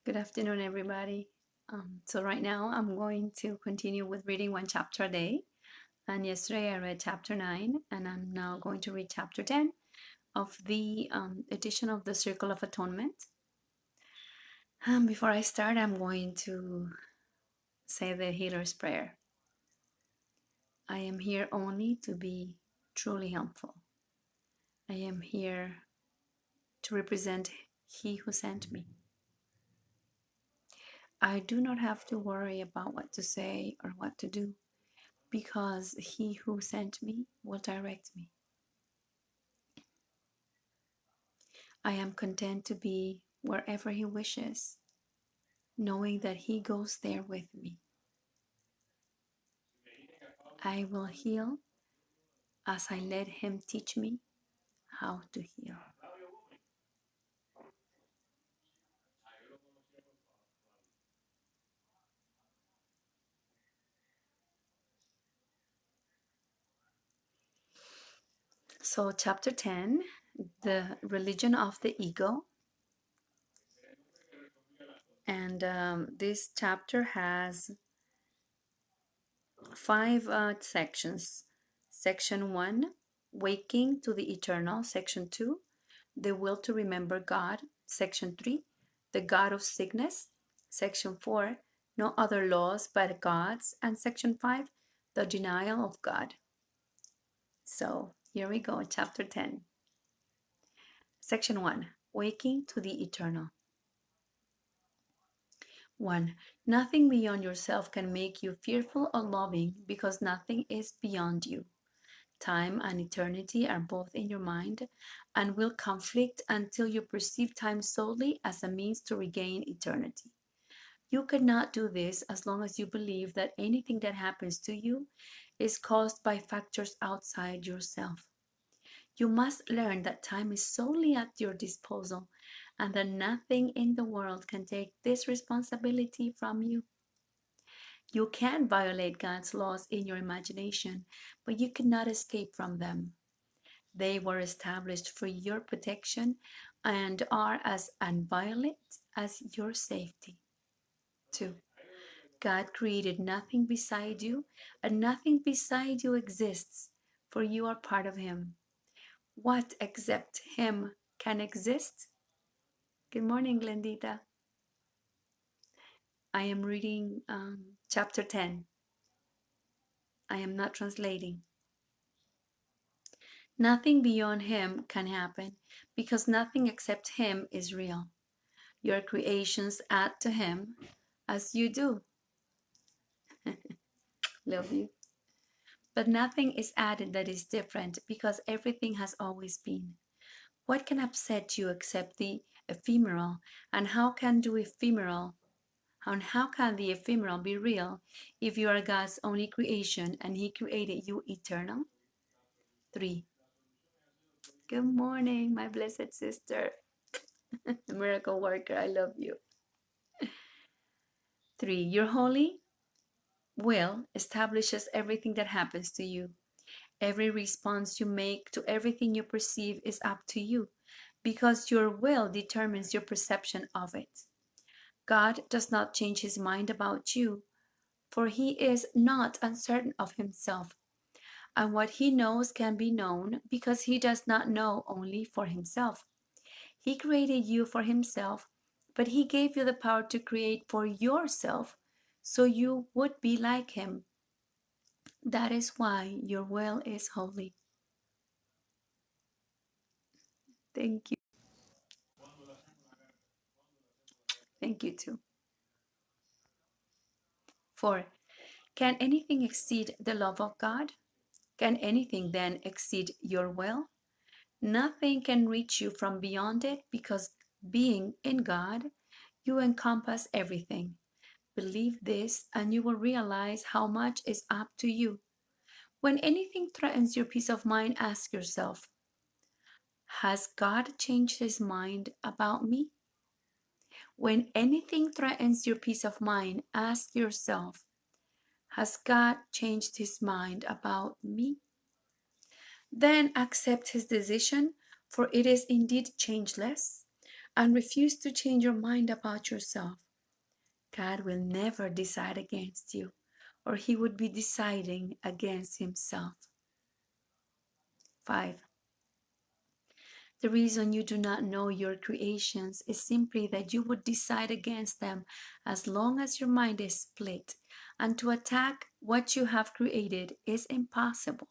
Good afternoon, everybody. So right now I'm going to continue with reading one chapter a day. And yesterday I read chapter 9, and I'm now going to read chapter 10 of the edition of the Circle of Atonement. Before I start, I'm going to say the Healer's Prayer. I am here only to be truly helpful. I am here to represent He who sent me. I do not have to worry about what to say or what to do, because He who sent me will direct me. I am content to be wherever He wishes, knowing that He goes there with me. I will heal as I let Him teach me how to heal. So, chapter 10, the religion of the ego. And this chapter has 5 sections. Section 1, waking to the eternal. Section 2, the will to remember God. Section 3, the God of sickness. Section 4, no other laws but God's. And Section 5, the denial of God. So here we go, chapter 10. Section 1, waking to the eternal. 1. Nothing beyond yourself can make you fearful or loving, because nothing is beyond you. Time and eternity are both in your mind and will conflict until you perceive time solely as a means to regain eternity. You cannot do this as long as you believe that anything that happens to you is caused by factors outside yourself. You must learn that time is solely at your disposal and that nothing in the world can take this responsibility from you. You can violate God's laws in your imagination, but you cannot escape from them. They were established for your protection and are as inviolate as your safety. 2. God created nothing beside you, and nothing beside you exists, for you are part of Him. What except Him can exist? Good morning, Glendita. I am reading chapter 10. I am not translating. Nothing beyond Him can happen, because nothing except Him is real. Your creations add to Him as you do. Love you. But nothing is added that is different, because everything has always been. What can upset you except the ephemeral? And how can the ephemeral be real if you are God's only creation and He created you eternal? 3. Good morning, my blessed sister. The miracle worker, I love you. 3. Your holy will establishes everything that happens to you. Every response you make to everything you perceive is up to you, because your will determines your perception of it. God does not change His mind about you, for He is not uncertain of Himself, and what He knows can be known, because He does not know only for Himself. He created you for Himself, but He gave you the power to create for yourself, so you would be like Him. That is why your will is holy. Thank you. Thank you too. 4. Can anything exceed the love of God? Can anything then exceed your will? Nothing can reach you from beyond it, because being in God, you encompass everything. Believe this and you will realize how much is up to you. When anything threatens your peace of mind, ask yourself, has God changed His mind about me? When anything threatens your peace of mind, ask yourself, has God changed His mind about me? Then accept His decision, for it is indeed changeless. and refuse to change your mind about yourself, God will never decide against you, or he would be deciding against himself. 5. The reason you do not know your creations is simply that you would decide against them as long as your mind is split, and to attack what you have created is impossible.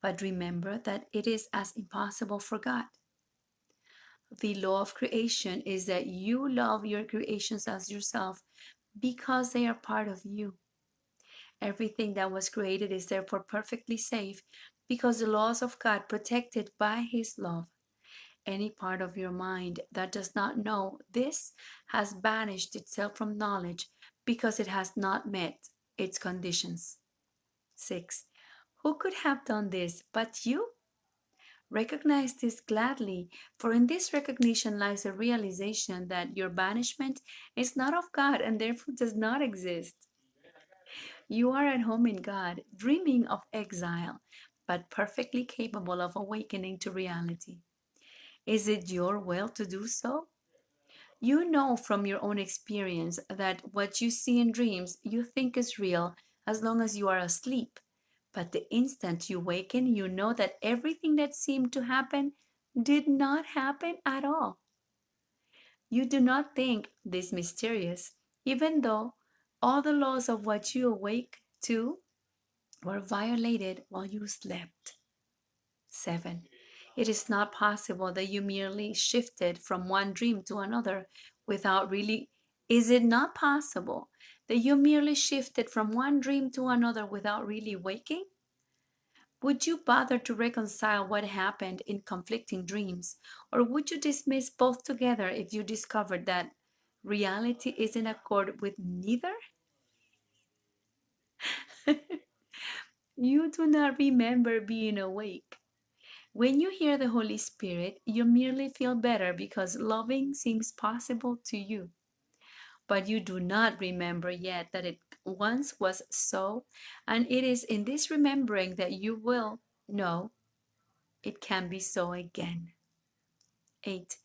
But remember that it is as impossible for God. The law of creation is that you love your creations as yourself because they are part of you. Everything that was created is therefore perfectly safe because the laws of God protect it by his love. Any part of your mind that does not know this has banished itself from knowledge because it has not met its conditions. 6. Who could have done this but you? Recognize this gladly, for in this recognition lies a realization that your banishment is not of God and therefore does not exist. You are at home in God, dreaming of exile, but perfectly capable of awakening to reality. Is it your will to do so? You know from your own experience that what you see in dreams you think is real as long as you are asleep. But the instant you waken, you know that everything that seemed to happen did not happen at all. You do not think this mysterious, even though all the laws of what you awake to were violated while you slept. 7. It is not possible that you merely shifted from one dream to another without really. Is it not possible that you merely shifted from one dream to another without really waking? Would you bother to reconcile what happened in conflicting dreams, or would you dismiss both together if you discovered that reality is in accord with neither? You do not remember being awake. When you hear the Holy Spirit, you merely feel better because loving seems possible to you. But you do not remember yet that it once was so, and it is in this remembering that you will know it can be so again. 8.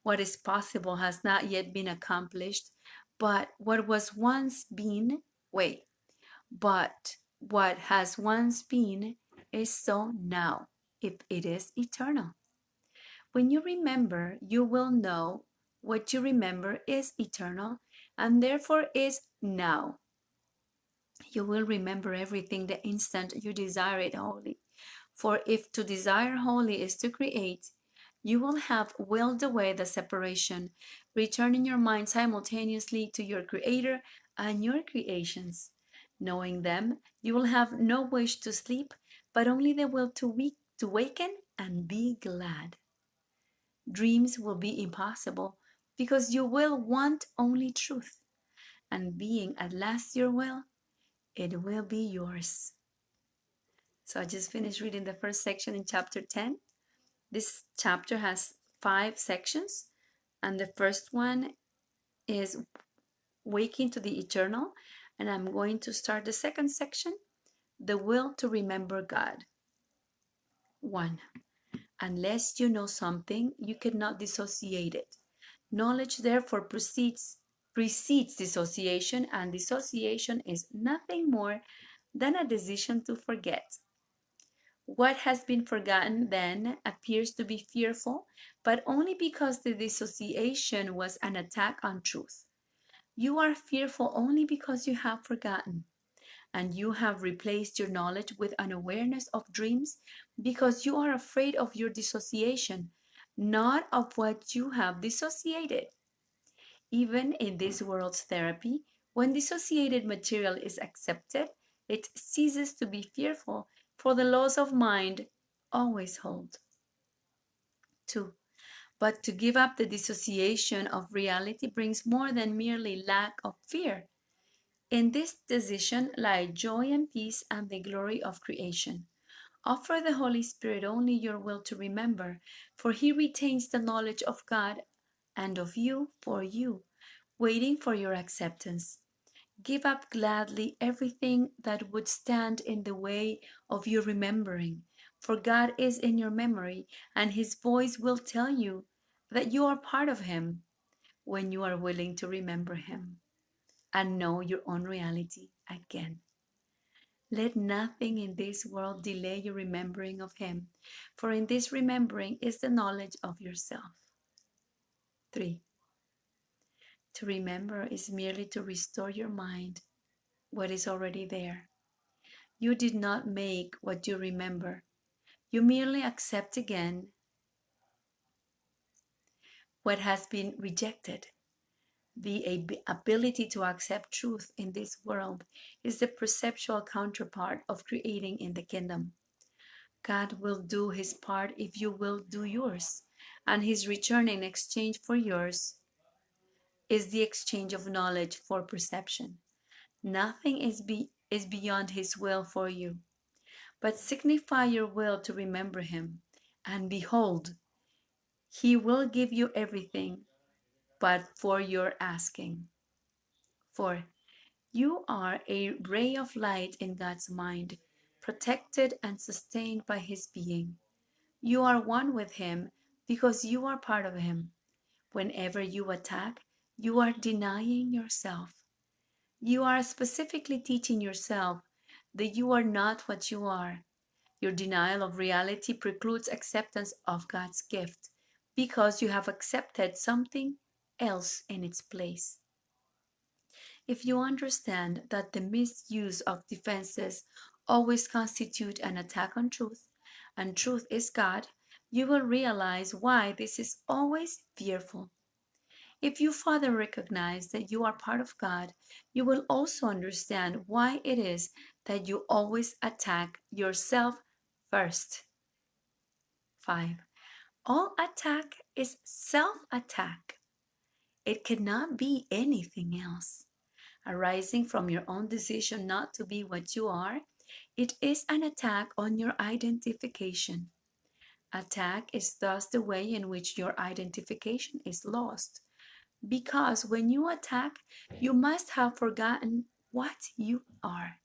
What is possible has not yet been accomplished, but what was once been, wait, but what has once been is so now, if it is eternal. When you remember, you will know what you remember is eternal and therefore is now. You will remember everything the instant you desire it wholly. For if to desire wholly is to create, you will have willed away the separation, returning your mind simultaneously to your Creator and your creations. Knowing them, you will have no wish to sleep, but only the will to waken and be glad. Dreams will be impossible because you will want only truth, and being at last your will, it will be yours. So I just finished reading the first section in chapter 10. This chapter has 5 sections, and the first one is Waking to the Eternal, and I'm going to start the second section, The Will to Remember God. 1. Unless you know something, you cannot dissociate it. Knowledge therefore precedes dissociation, and dissociation is nothing more than a decision to forget. What has been forgotten then appears to be fearful, but only because the dissociation was an attack on truth. You are fearful only because you have forgotten, and you have replaced your knowledge with an awareness of dreams because you are afraid of your dissociation, not of what you have dissociated. Even in this world's therapy, when dissociated material is accepted, it ceases to be fearful, for the laws of mind always hold. 2. But to give up the dissociation of reality brings more than merely lack of fear. In this decision lie joy and peace and the glory of creation. Offer the Holy Spirit only your will to remember, for he retains the knowledge of God and of you for you, waiting for your acceptance. Give up gladly everything that would stand in the way of your remembering, for God is in your memory, and his voice will tell you that you are part of Him when you are willing to remember Him and know your own reality again. Let nothing in this world delay your remembering of Him, for in this remembering is the knowledge of yourself. 3. To remember is merely to restore your mind what is already there. You did not make what you remember. You merely accept again what has been rejected. The ability to accept truth in this world is the perceptual counterpart of creating in the kingdom. God will do His part if you will do yours, and His return in exchange for yours is the exchange of knowledge for perception. Nothing is beyond His will for you, but signify your will to remember Him, and behold, He will give you everything but for your asking. For you are a ray of light in God's mind, protected and sustained by His being. You are one with Him because you are part of Him. Whenever you attack, you are denying yourself. You are specifically teaching yourself that you are not what you are. Your denial of reality precludes acceptance of God's gift because you have accepted something else in its place. If you understand that the misuse of defenses always constitute an attack on truth, and truth is God, you will realize why this is always fearful. If you further recognize that you are part of God, you will also understand why it is that you always attack yourself first. 5. All attack is self-attack. It cannot be anything else. Arising from your own decision not to be what you are, it is an attack on your identification. Attack is thus the way in which your identification is lost, because when you attack, you must have forgotten what you are.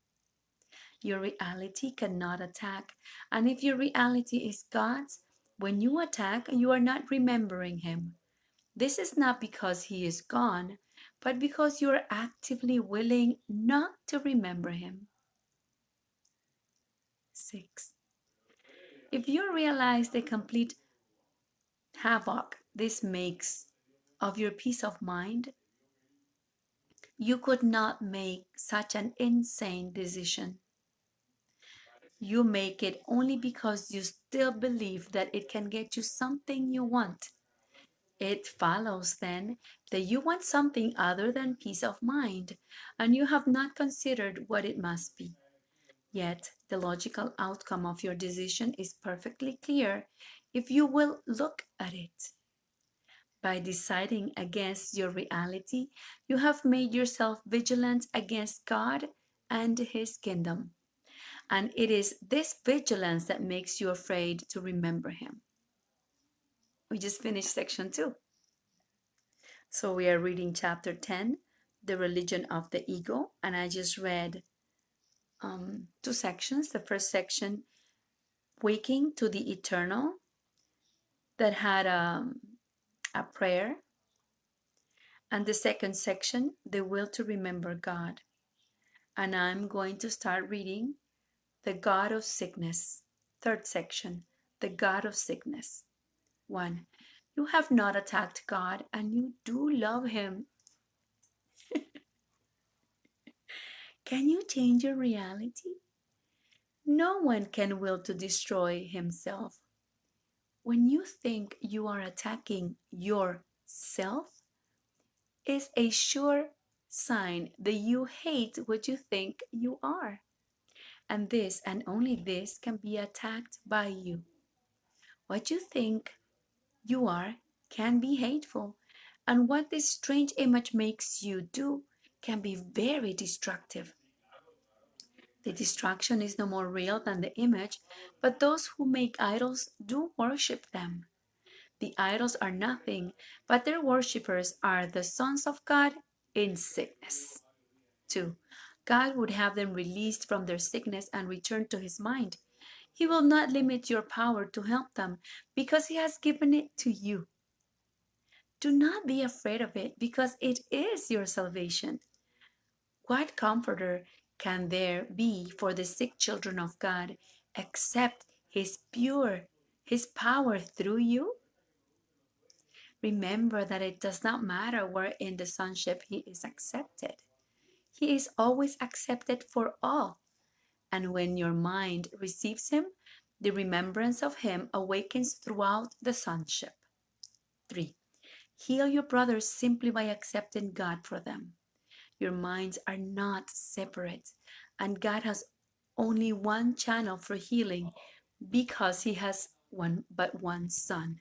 Your reality cannot attack, and if your reality is God's, when you attack, you are not remembering Him. This is not because He is gone, but because you are actively willing not to remember Him. 6. If you realize the complete havoc this makes of your peace of mind, you could not make such an insane decision. You make it only because you still believe that it can get you something you want. It follows then that you want something other than peace of mind, and you have not considered what it must be. Yet the logical outcome of your decision is perfectly clear if you will look at it. By deciding against your reality, you have made yourself vigilant against God and His kingdom. And it is this vigilance that makes you afraid to remember Him. We just finished section 2. So we are reading chapter 10, The Religion of the Ego. And I just read 2 sections. The first section, Waking to the Eternal, that had a prayer. And the second section, The Will to Remember God. And I'm going to start reading The God of Sickness. Third section, The God of Sickness. 1. You have not attacked God and you do love Him. Can you change your reality? No one can will to destroy himself. When you think you are attacking yourself, is a sure sign that you hate what you think you are. And this and only this can be attacked by you. What you think you are can be hateful, and what this strange image makes you do can be very destructive. The destruction is no more real than the image, but those who make idols do worship them. The idols are nothing, but their worshippers are the sons of God in sickness. 2. God would have them released from their sickness and return to His mind. He will not limit your power to help them because He has given it to you. Do not be afraid of it because it is your salvation. What comforter can there be for the sick children of God except his power through you? Remember that it does not matter where in the sonship he is accepted. He is always accepted for all. And when your mind receives him, the remembrance of him awakens throughout the sonship. 3. Heal your brothers simply by accepting God for them. Your minds are not separate, and God has only one channel for healing because he has one son.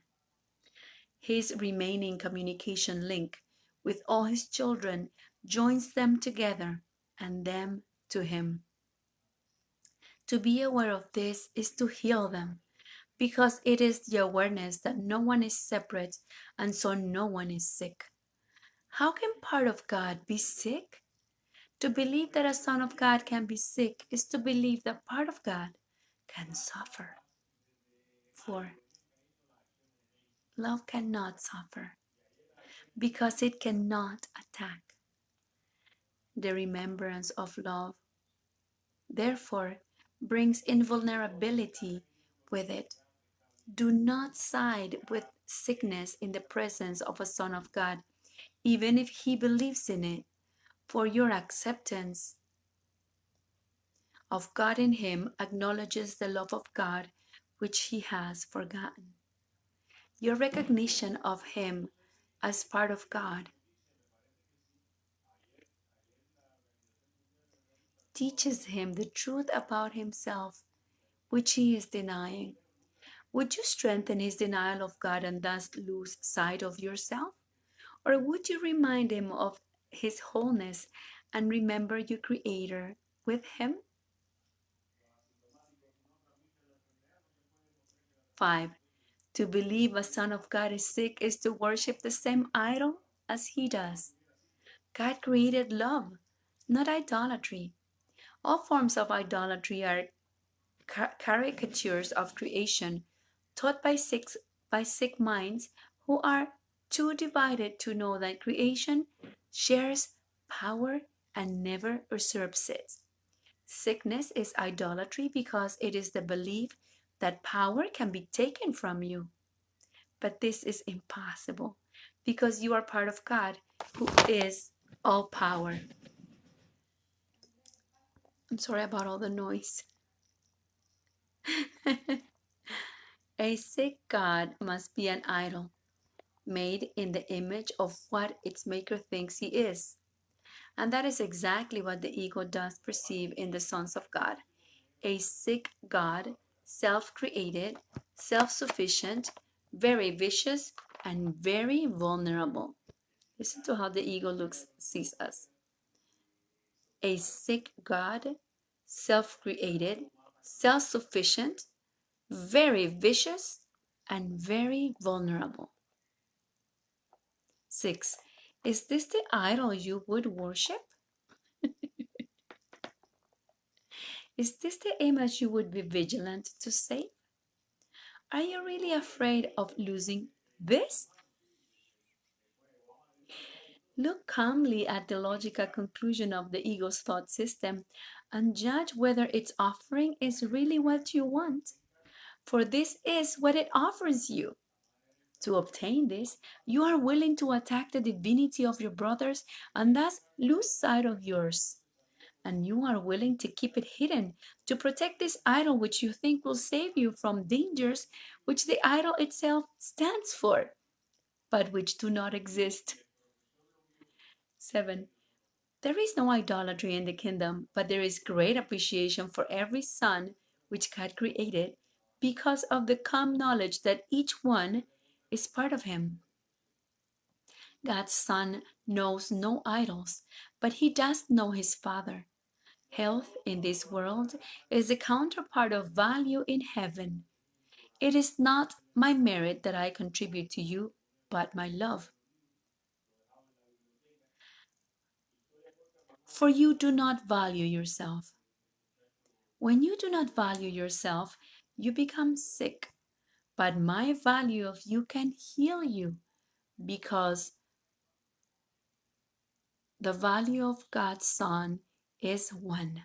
His remaining communication link with all his children joins them together and them to him. To be aware of this is to heal them, because it is the awareness that no one is separate and so no one is sick. How can part of God be sick? To believe that a son of God can be sick is to believe that part of God can suffer. 4. Love cannot suffer because it cannot attack. The remembrance of love, therefore, brings invulnerability with it. Do not side with sickness in the presence of a son of God, even if he believes in it, for your acceptance of God in him acknowledges the love of God which he has forgotten. Your recognition of him as part of God teaches him the truth about himself, which he is denying. Would you strengthen his denial of God and thus lose sight of yourself? Or would you remind him of his wholeness and remember your Creator with him? 5. To believe a son of God is sick is to worship the same idol as he does. God created love, not idolatry. All forms of idolatry are caricatures of creation taught by sick minds who are too divided to know that creation shares power and never usurps it. Sickness is idolatry because it is the belief that power can be taken from you. But this is impossible because you are part of God who is all power. I'm sorry about all the noise. A sick God must be an idol, made in the image of what its maker thinks he is. And that is exactly what the ego does perceive in the sons of God. A sick God, self-created, self-sufficient, very vicious, and very vulnerable. Listen to how the ego sees us. A sick God, self-created, self-sufficient, very vicious, and very vulnerable. 6. Is this the idol you would worship? Is this the image you would be vigilant to save? Are you really afraid of losing this? Look calmly at the logical conclusion of the ego's thought system and judge whether its offering is really what you want. For this is what it offers you. To obtain this, you are willing to attack the divinity of your brothers and thus lose sight of yours. And you are willing to keep it hidden to protect this idol which you think will save you from dangers which the idol itself stands for, but which do not exist. 7. There is no idolatry in the kingdom, but there is great appreciation for every son which God created because of the calm knowledge that each one is part of him. God's Son knows no idols, but he does know his Father. Health in this world is the counterpart of value in heaven. It is not my merit that I contribute to you, but my love. For you do not value yourself. When you do not value yourself, you become sick. But my value of you can heal you because the value of God's Son is one.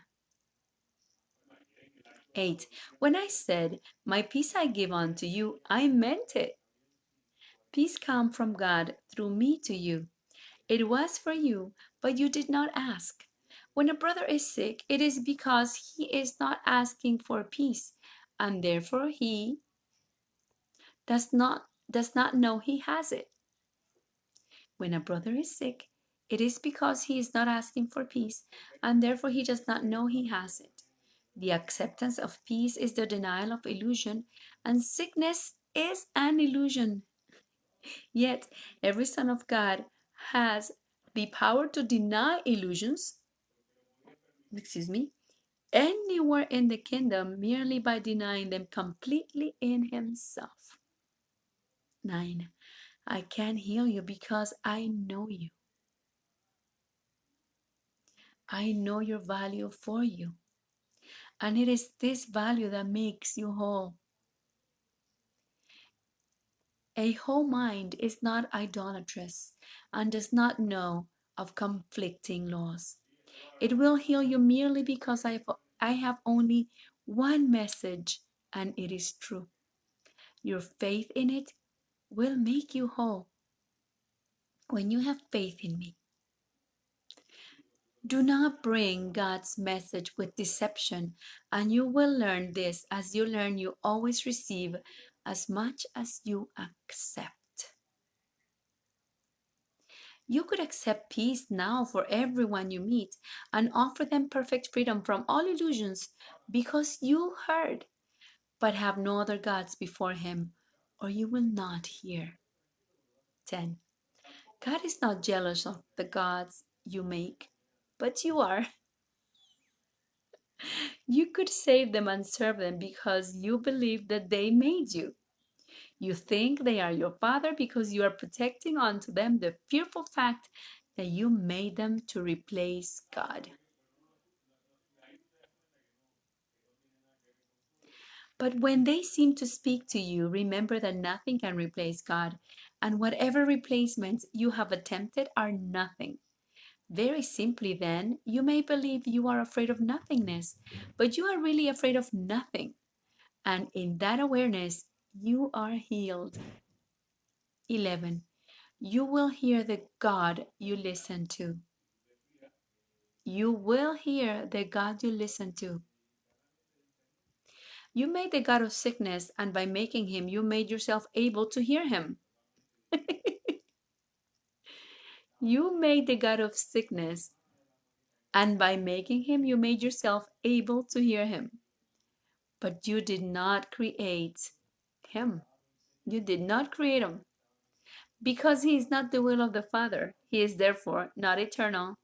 8. When I said, "My peace I give unto you," I meant it. Peace come from God through me to you. It was for you, but you did not ask. When a brother is sick, it is because he is not asking for peace, and therefore he does not know he has it. When a brother is sick, it is because he is not asking for peace, and therefore he does not know he has it. The acceptance of peace is the denial of illusion, and sickness is an illusion. Yet, every son of God has the power to deny illusions, anywhere in the kingdom merely by denying them completely in himself. 9. I can heal you because I know you. I know your value for you. And it is this value that makes you whole. A whole mind is not idolatrous and does not know of conflicting laws. It will heal you merely because I have only one message, and it is true. Your faith in it will make you whole. When you have faith in me, do not bring God's message with deception, and you will learn this as you learn you always receive as much as you accept. You could accept peace now for everyone you meet and offer them perfect freedom from all illusions because you heard, but have no other gods before him, or you will not hear. 10. God is not jealous of the gods you make, but you are. You could save them and serve them because you believe that they made you. You think they are your father because you are protecting onto them the fearful fact that you made them to replace God. But when they seem to speak to you, remember that nothing can replace God, and whatever replacements you have attempted are nothing. Very simply, then, you may believe you are afraid of nothingness, but you are really afraid of nothing. And in that awareness, you are healed. 11. You will hear the God you listen to. You will hear the God you listen to. You made the God of sickness, and by making him, you made yourself able to hear him. You made the God of sickness, and by making him, you made yourself able to hear him. But you did not create him. You did not create him. Because he is not the will of the Father, he is therefore not eternal,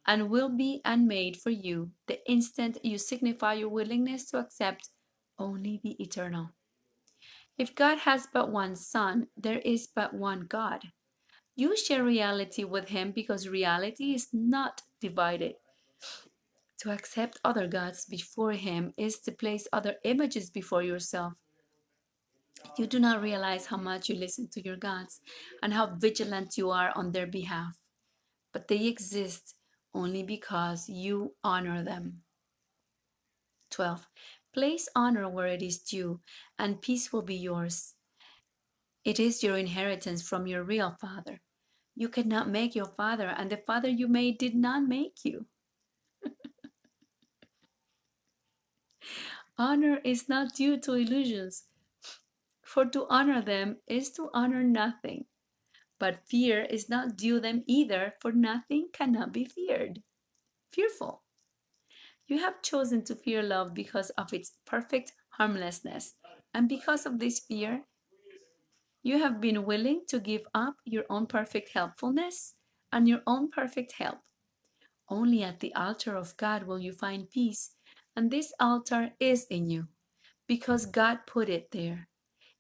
and will be unmade for you the instant you signify your willingness to accept only the eternal. If God has but one Son, there is but one God. You share reality with him because reality is not divided. To accept other gods before him is to place other images before yourself. You do not realize how much you listen to your gods and how vigilant you are on their behalf, but they exist only because you honor them. 12. Place honor where it is due, and peace will be yours. It is your inheritance from your real father. You cannot make your father, and the father you made did not make you. Honor is not due to illusions, for to honor them is to honor nothing. But fear is not due them either, for nothing cannot be feared. Fearful. You have chosen to fear love because of its perfect harmlessness, and because of this fear, you have been willing to give up your own perfect helpfulness and your own perfect help. Only at the altar of God will you find peace, and this altar is in you, because God put it there.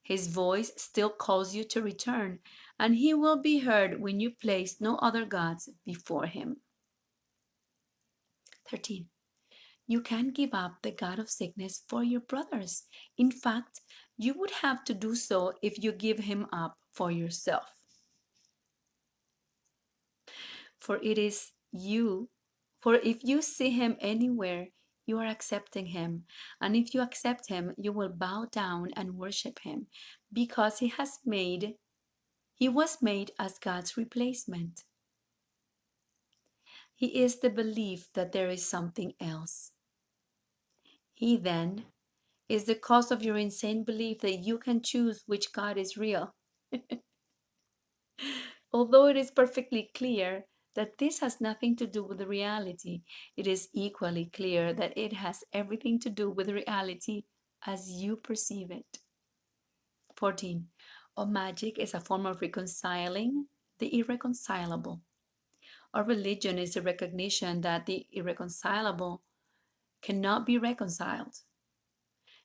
His voice still calls you to return, and he will be heard when you place no other gods before him. 13. You can give up the God of sickness for your brothers. In fact, you would have to do so if you give him up for yourself. For it is you. For if you see him anywhere, you are accepting him. And if you accept him, you will bow down and worship him because he was made as God's replacement. He is the belief that there is something else. He then is the cause of your insane belief that you can choose which God is real. Although it is perfectly clear that this has nothing to do with the reality, it is equally clear that it has everything to do with reality as you perceive it. 14. Magic is a form of reconciling the irreconcilable. Our religion is the recognition that the irreconcilable cannot be reconciled.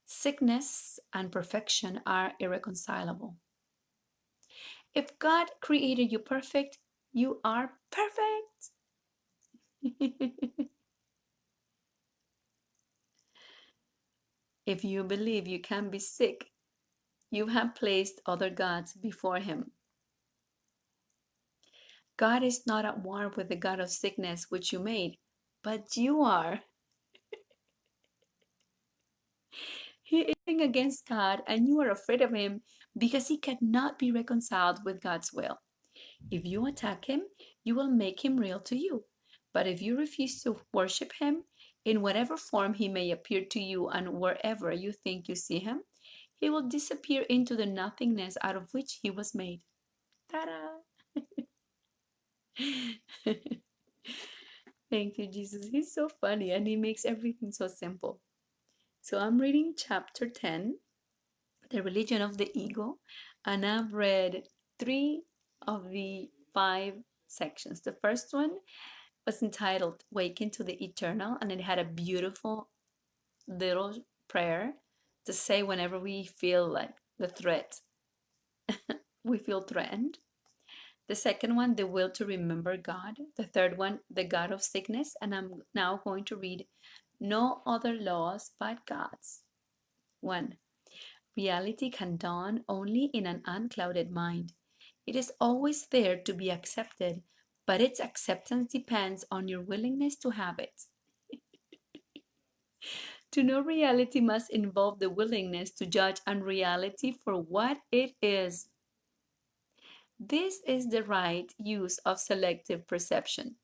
Sickness and perfection are irreconcilable. If God created you perfect, you are perfect. If you believe you can be sick, you have placed other gods before him. God is not at war with the God of sickness which you made, but you are. He is against God, and you are afraid of him because he cannot be reconciled with God's will. If you attack him, you will make him real to you. But if you refuse to worship him, in whatever form he may appear to you and wherever you think you see him, he will disappear into the nothingness out of which he was made. Ta-da! Thank you, Jesus. He's so funny and he makes everything so simple. So I'm reading chapter 10, The Religion of the Ego, and I've read 3 of the 5 sections. The first one was entitled Waken to the Eternal, and it had a beautiful little prayer to say whenever we feel like we feel threatened. The second one, the will to remember God. The third one, the God of sickness. And I'm now going to read No Other Laws But God's. 1. Reality can dawn only in an unclouded mind. It is always there to be accepted, but its acceptance depends on your willingness to have it. To know reality must involve the willingness to judge unreality for what it is. This is the right use of selective perception.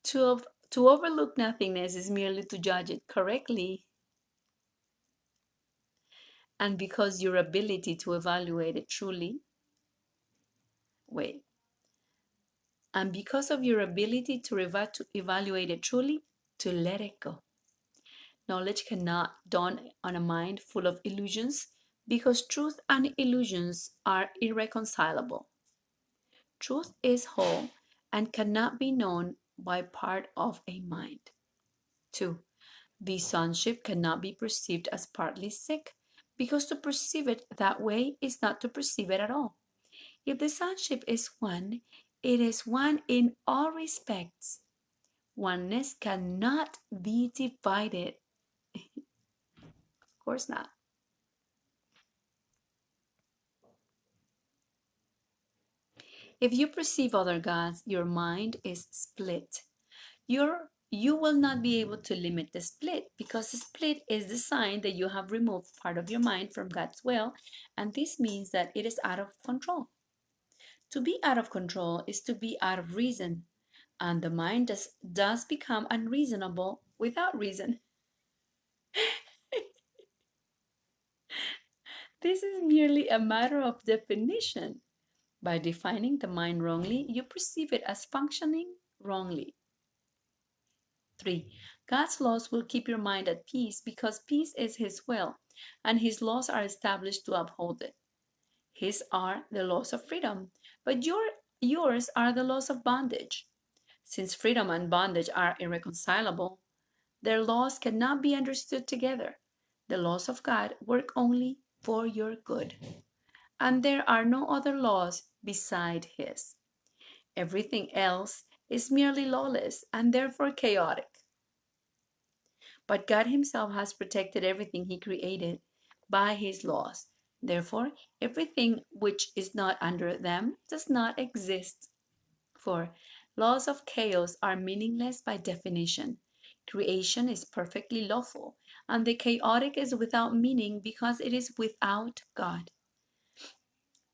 To, to overlook nothingness is merely to judge it correctly, and because your ability to evaluate it truly, wait, and because of your ability to evaluate it truly, to let it go. Knowledge cannot dawn on a mind full of illusions because truth and illusions are irreconcilable. Truth is whole and cannot be known by part of a mind. 2. The sonship cannot be perceived as partly sick because to perceive it that way is not to perceive it at all. If the sonship is one, it is one in all respects. Oneness cannot be divided. Of course not. If you perceive other gods, your mind is split. You will not be able to limit the split because the split is the sign that you have removed part of your mind from God's will, and this means that it is out of control. To be out of control is to be out of reason, and the mind does become unreasonable without reason. This is merely a matter of definition. By defining the mind wrongly, you perceive it as functioning wrongly. 3. God's laws will keep your mind at peace because peace is His will, and His laws are established to uphold it. His are the laws of freedom, but yours are the laws of bondage. Since freedom and bondage are irreconcilable, their laws cannot be understood together. The laws of God work only for your good, and there are no other laws beside His. Everything else is merely lawless and therefore chaotic. But God Himself has protected everything He created by His laws. Therefore, everything which is not under them does not exist. For laws of chaos are meaningless by definition. Creation is perfectly lawful, and the chaotic is without meaning because it is without God.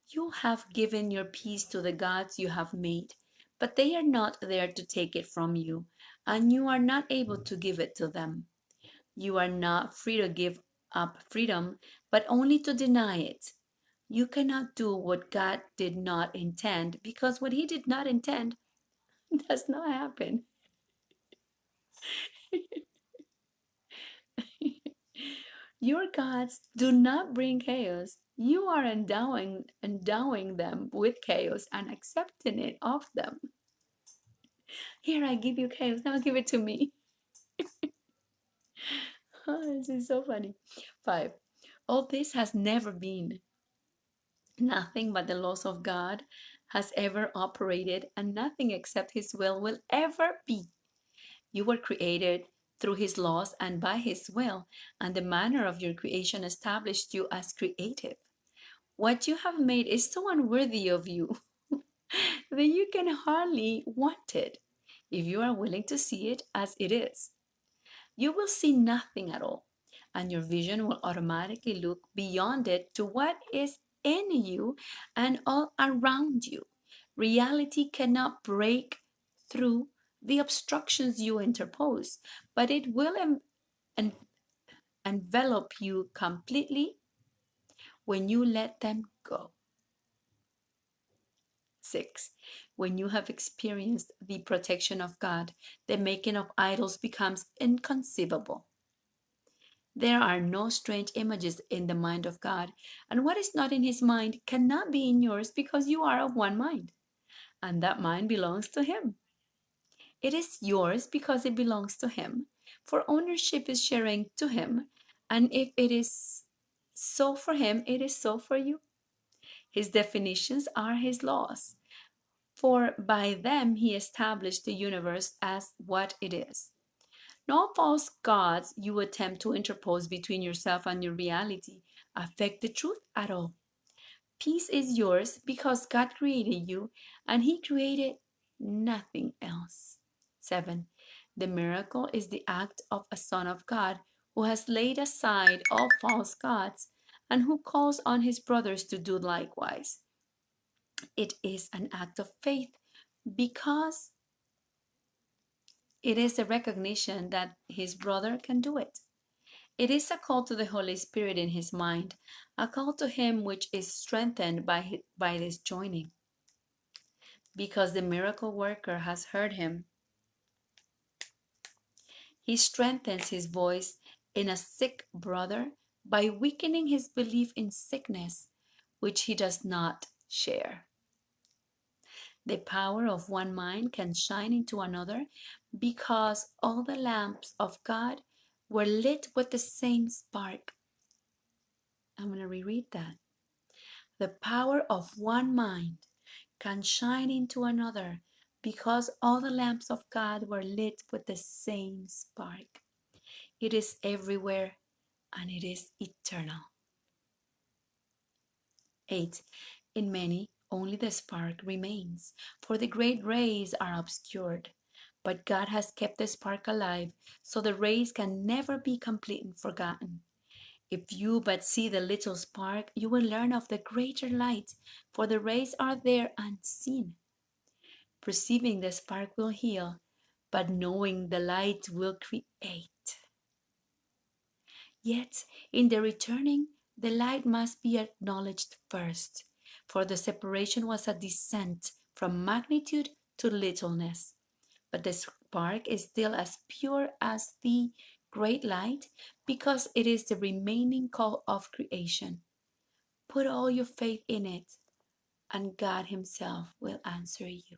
You have given your peace to the gods you have made, but they are not there to take it from you, and you are not able to give it to them. You are not free to give up freedom, but only to deny it. You cannot do what God did not intend, because what He did not intend does not happen. Your gods do not bring chaos. You are endowing them with chaos and accepting it of them. Here, I give you chaos. Now give it to me. This is so funny. 5. All this has never been. Nothing but the laws of God has ever operated, and nothing except His will ever be. You were created through His laws and by His will, and the manner of your creation established you as creative. What you have made is so unworthy of you that you can hardly want it if you are willing to see it as it is. You will see nothing at all, and your vision will automatically look beyond it to what is in you and all around you. Reality cannot break through the obstructions you interpose, but it will en- envelop you completely when you let them go. 6. When you have experienced the protection of God, the making of idols becomes inconceivable. There are no strange images in the mind of God, and what is not in His mind cannot be in yours because you are of one mind, and that mind belongs to Him. It is yours because it belongs to Him, for ownership is sharing to Him, and if it is so for Him, it is so for you. His definitions are His laws, for by them He established the universe as what it is. No false gods you attempt to interpose between yourself and your reality affect the truth at all. Peace is yours because God created you and He created nothing else. 7. The miracle is the act of a Son of God who has laid aside all false gods and who calls on his brothers to do likewise. It is an act of faith because it is a recognition that his brother can do it. It is a call to the Holy Spirit in his mind, a call to him which is strengthened by this joining. Because the miracle worker has heard him, he strengthens his voice in a sick brother by weakening his belief in sickness, which he does not share. The power of one mind can shine into another because all the lamps of God were lit with the same spark. I'm going to reread that. The power of one mind can shine into another because all the lamps of God were lit with the same spark. It is everywhere and it is eternal. 8. In many, only the spark remains, for the great rays are obscured. But God has kept the spark alive, so the rays can never be completely forgotten. If you but see the little spark, you will learn of the greater light, for the rays are there unseen. Perceiving the spark will heal, but knowing the light will create. Yet, in the returning, the light must be acknowledged first, for the separation was a descent from magnitude to littleness. But the spark is still as pure as the great light because it is the remaining call of creation. Put all your faith in it, and God Himself will answer you.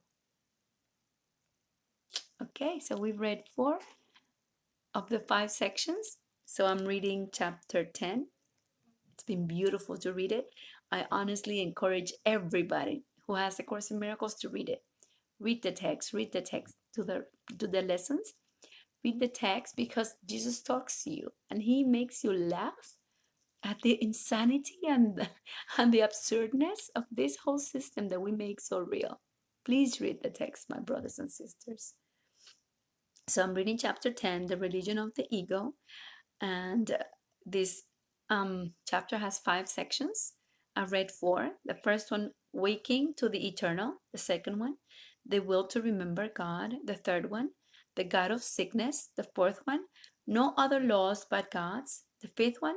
Okay, so we've read 4 of the 5 sections. So I'm reading chapter 10. It's been beautiful to read it. I honestly encourage everybody who has a Course in Miracles to read it. Read the text, do the lessons. Read the text because Jesus talks to you and He makes you laugh at the insanity and the absurdness of this whole system that we make so real. Please read the text, my brothers and sisters. So I'm reading chapter 10, The Religion of the Ego. And this chapter has 5 sections. I've read 4. The first one, Waking to the Eternal. The second one, The Will to Remember God. The third one, The God of Sickness. The fourth one, No Other Laws But God's. The fifth one,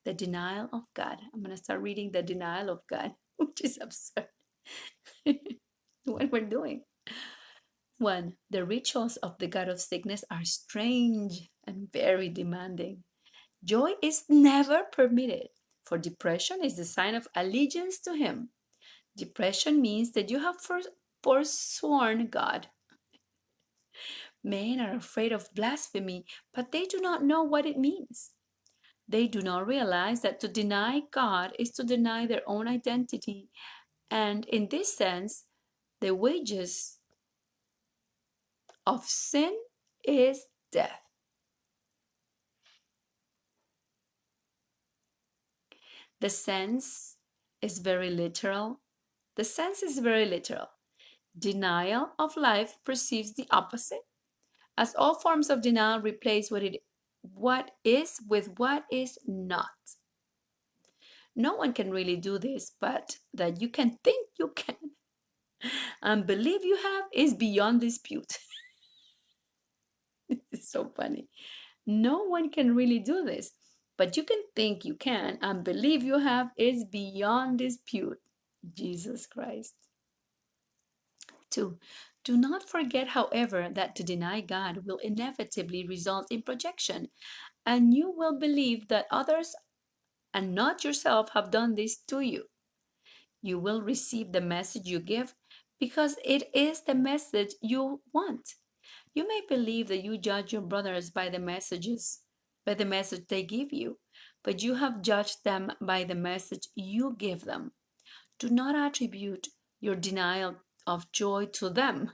The Denial of God. I'm going to start reading The Denial of God, which is absurd. What we're doing. 1. The rituals of the God of Sickness are strange and very demanding. Joy is never permitted, for depression is the sign of allegiance to Him. Depression means that you have forsworn God. Men are afraid of blasphemy, but they do not know what it means. They do not realize that to deny God is to deny their own identity, and in this sense, the wages of sin is death. The sense is very literal. The sense is very literal. Denial of life perceives the opposite, as all forms of denial replace what is with what is not. No one can really do this, but that you can think you can and believe you have is beyond dispute. It's so funny. No one can really do this, but you can think you can and believe you have is beyond dispute. Jesus Christ. 2. Do not forget, however, that to deny God will inevitably result in projection, and you will believe that others and not yourself have done this to you. You will receive the message you give because it is the message you want. You may believe that you judge your brothers by the message they give you, but you have judged them by the message you give them. Do not attribute your denial of joy to them.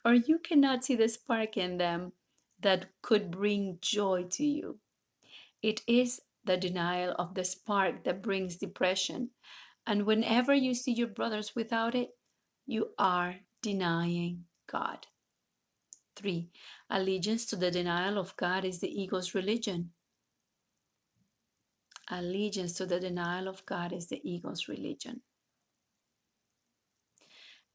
Or you cannot see the spark in them that could bring joy to you. It is the denial of the spark that brings depression. And whenever you see your brothers without it, you are denying God. 3. Allegiance to the denial of God is the ego's religion. Allegiance to the denial of God is the ego's religion.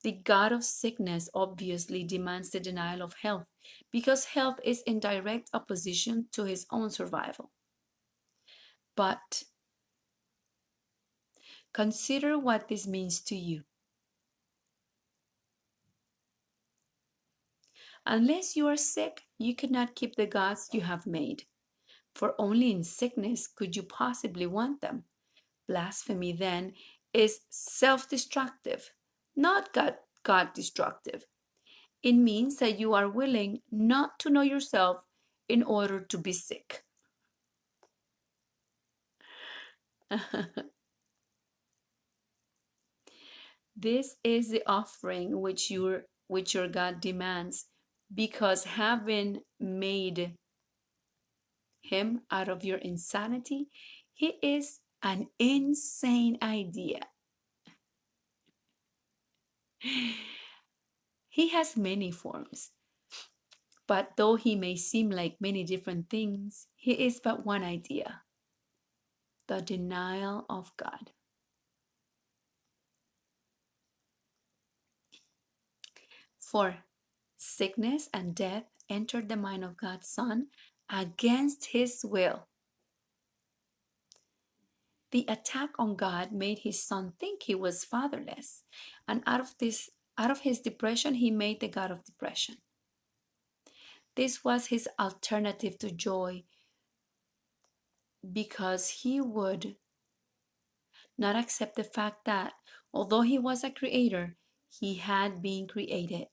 The God of sickness obviously demands the denial of health because health is in direct opposition to his own survival. But consider what this means to you. Unless you are sick, you cannot keep the gods you have made, for only in sickness could you possibly want them. Blasphemy, then, is self-destructive, not God-destructive. It means that you are willing not to know yourself in order to be sick. This is the offering which your God demands, because having made him out of your insanity, he is an insane idea. He has many forms, but though he may seem like many different things, he is but one idea: the denial of God. For sickness and death entered the mind of God's Son against his will. The attack on God made his Son think he was fatherless, and out of his depression, he made the God of depression. This was his alternative to joy, because he would not accept the fact that, although he was a creator, he had been created.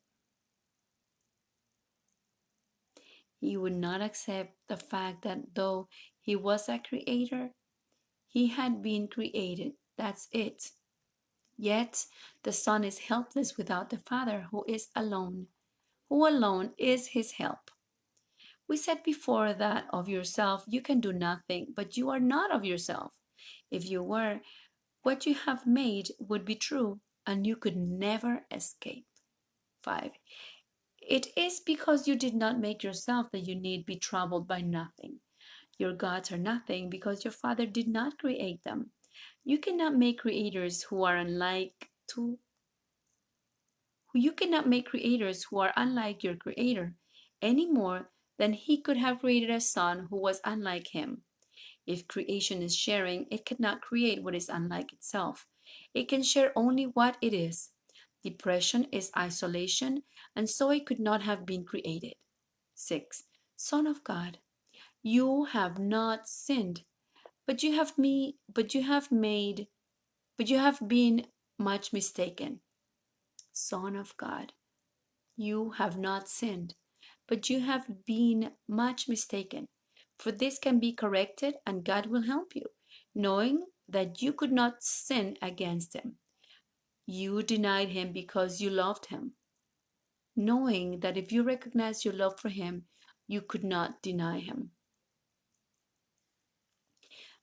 He would not accept the fact that though he was a creator, he had been created. That's it. Yet the Son is helpless without the Father, who alone is his help. We said before that of yourself you can do nothing, but you are not of yourself. If you were, what you have made would be true, and you could never escape. 5. It is because you did not make yourself that you need be troubled by nothing. Your gods are nothing because your Father did not create them. You cannot make creators who are unlike to you cannot make creators who are unlike your creator any more than he could have created a son who was unlike him. If creation is sharing, it cannot create what is unlike itself. It can share only what it is. Depression is isolation, and so it could not have been created. 6. Son of God, you have not sinned, but you have been much mistaken. Son of God, you have not sinned, but you have been much mistaken. For this can be corrected, and God will help you, knowing that you could not sin against him. You denied him because you loved him, knowing that if you recognized your love for him, you could not deny him.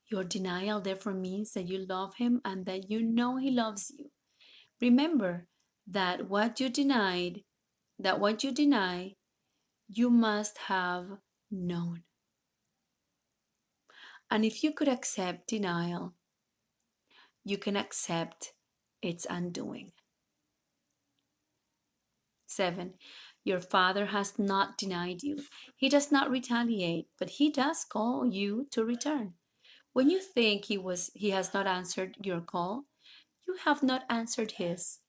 Your denial therefore means that you love him and that you know he loves you. Remember that what you deny, you must have known. And if you could accept denial, you can accept its undoing. 7. Your Father has not denied you. He does not retaliate, but he does call you to return. When you think he has not answered your call, you have not answered his.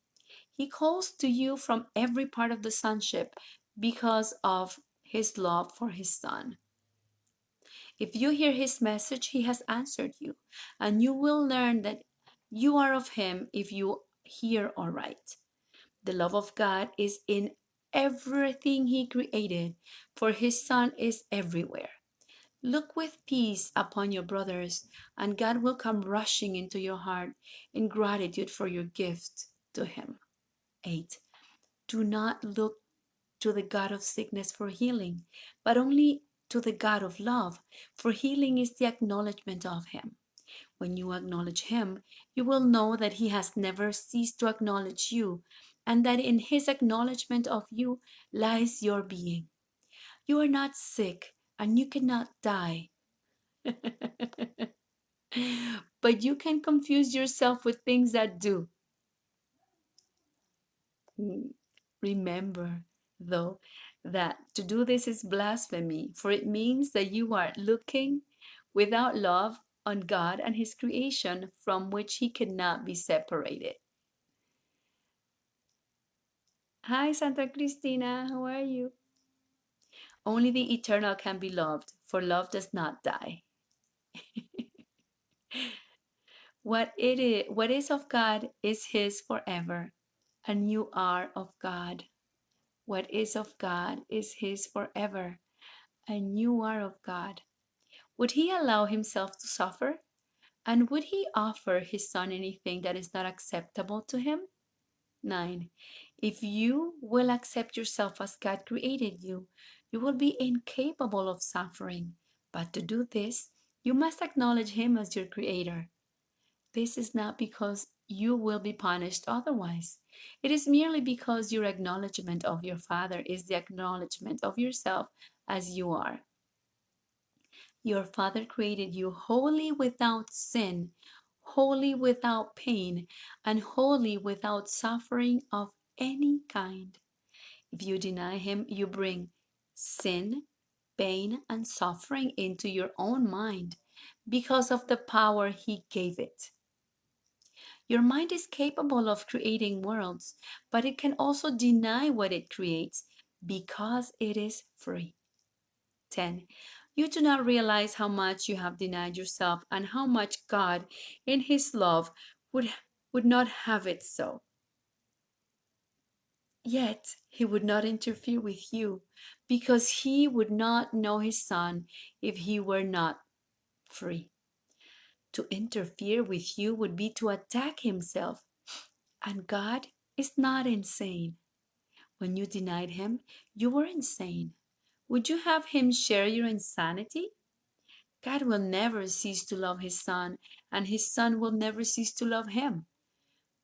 He calls to you from every part of the sonship because of his love for his son. If you hear his message, he has answered you, and you will learn that you are of him if you hear aright. The love of God is in everything he created, for his son is everywhere. Look with peace upon your brothers, and God will come rushing into your heart in gratitude for your gift to him. 8. Do not look to the God of sickness for healing, but only to the God of love, for healing is the acknowledgement of him. When you acknowledge him, you will know that he has never ceased to acknowledge you, and that in his acknowledgement of you lies your being. You are not sick, and you cannot die. But you can confuse yourself with things that do. Remember, though, that to do this is blasphemy, for it means that you are looking without love on God and his creation from which he cannot be separated. Hi, Santa Cristina, how are you? Only the eternal can be loved, for love does not die. What is of God is his forever, and you are of God. What is of God is his forever, and you are of God. Would he allow himself to suffer? And would he offer his son anything that is not acceptable to him? 9. If you will accept yourself as God created you, you will be incapable of suffering. But to do this, you must acknowledge him as your creator. This is not because you will be punished otherwise. It is merely because your acknowledgement of your Father is the acknowledgement of yourself as you are. Your Father created you wholly without sin, wholly without pain, and wholly without suffering of any kind. If you deny him, you bring sin, pain, and suffering into your own mind because of the power he gave it. Your mind is capable of creating worlds, but it can also deny what it creates because it is free. 10. You do not realize how much you have denied yourself and how much God, in his love, would not have it so. Yet he would not interfere with you because he would not know his son if he were not free. To interfere with you would be to attack himself, and God is not insane. When you denied him, you were insane. Would you have him share your insanity? God will never cease to love his Son, and his Son will never cease to love him.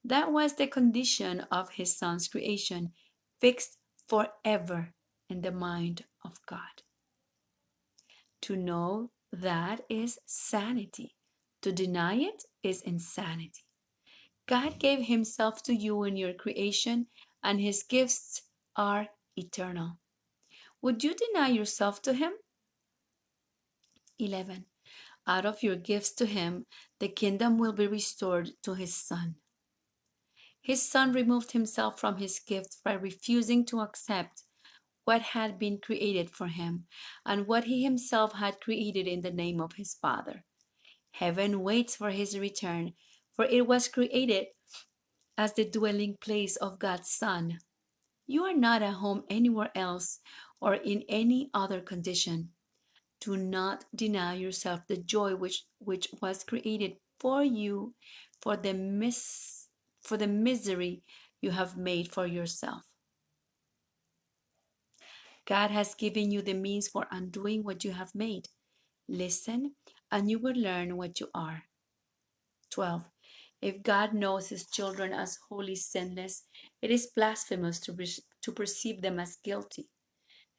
That was the condition of his Son's creation, fixed forever in the mind of God. To know that is sanity. To deny it is insanity. God gave himself to you in your creation, and his gifts are eternal. Would you deny yourself to him? 11. Out of your gifts to him, the kingdom will be restored to his Son. His Son removed himself from his gifts by refusing to accept what had been created for him and what he himself had created in the name of his Father. Heaven waits for his return, for it was created as the dwelling place of God's Son. You are not at home anywhere else or in any other condition. Do not deny yourself the joy which was created for you for the for the misery you have made for yourself. God has given you the means for undoing what you have made. Listen, and you will learn what you are. 12. If God knows his children as wholly sinless, it is blasphemous to perceive them as guilty.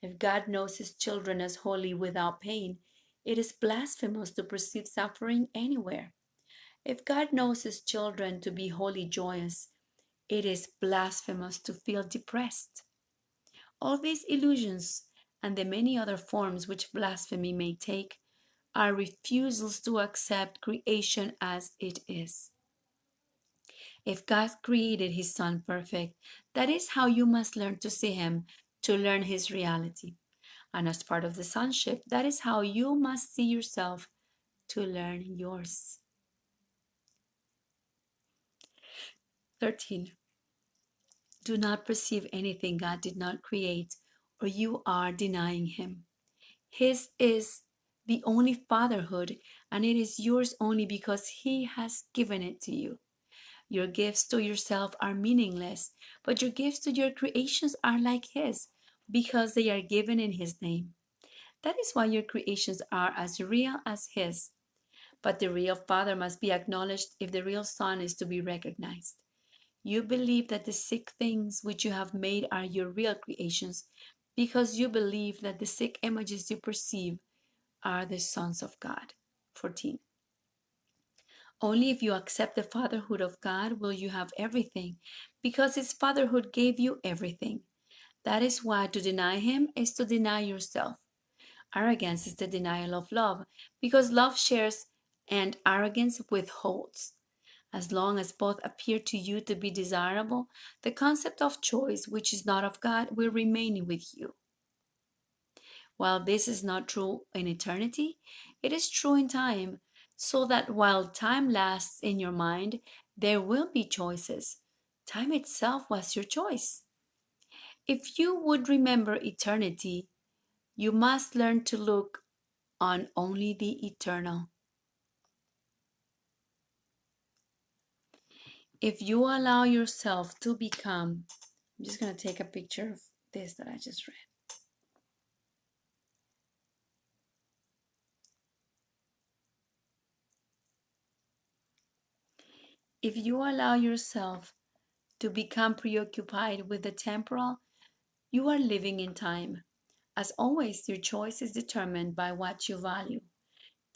If God knows his children as wholly without pain, it is blasphemous to perceive suffering anywhere. If God knows his children to be wholly joyous, it is blasphemous to feel depressed. All these illusions and the many other forms which blasphemy may take are refusals to accept creation as it is. If God created his Son perfect, that is how you must learn to see him, to learn his reality. And as part of the sonship, that is how you must see yourself, to learn yours. 13. Do not perceive anything God did not create, or you are denying him. His is the only fatherhood, and it is yours only because he has given it to you. Your gifts to yourself are meaningless, but your gifts to your creations are like his, because they are given in his name. That is why your creations are as real as his. But the real Father must be acknowledged if the real Son is to be recognized. You believe that the sick things which you have made are your real creations, because you believe that the sick images you perceive are the sons of God. 14. Only if you accept the fatherhood of God will you have everything, because his fatherhood gave you everything. That is why to deny him is to deny yourself. Arrogance is the denial of love, because love shares and arrogance withholds. As long as both appear to you to be desirable, the concept of choice, which is not of God, will remain with you. While this is not true in eternity, it is true in time, so that while time lasts in your mind, there will be choices. Time itself was your choice. If you would remember eternity, you must learn to look on only the eternal. If you allow yourself to become, I'm just going to take a picture of this that I just read. If you allow yourself to become preoccupied with the temporal, you are living in time. As always, your choice is determined by what you value.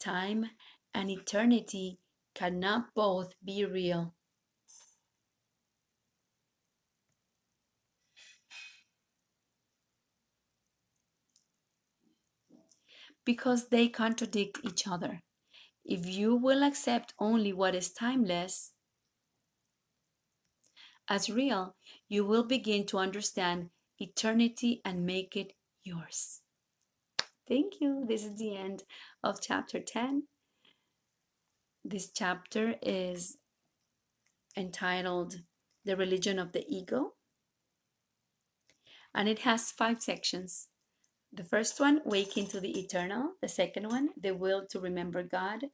Time and eternity cannot both be real, because they contradict each other. If you will accept only what is timeless as real, you will begin to understand eternity and make it yours. Thank you. This is the end of chapter 10. This chapter is entitled The Religion of the Ego, and it has 5 sections. The first one, Waking to the Eternal. The second one, The Will to Remember God.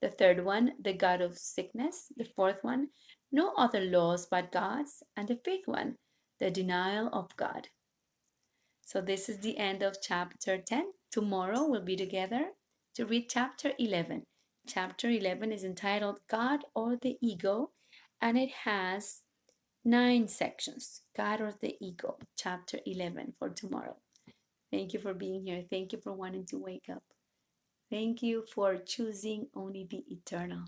The third one, The God of Sickness. The fourth one, No Other Laws But God's. And the fifth one, The Denial of God. So this is the end of chapter 10. Tomorrow we'll be together to read chapter 11. Chapter 11 is entitled God or the Ego, and it has 9 sections. God or the Ego, chapter 11 for tomorrow. Thank you for being here. Thank you for wanting to wake up. Thank you for choosing only the eternal.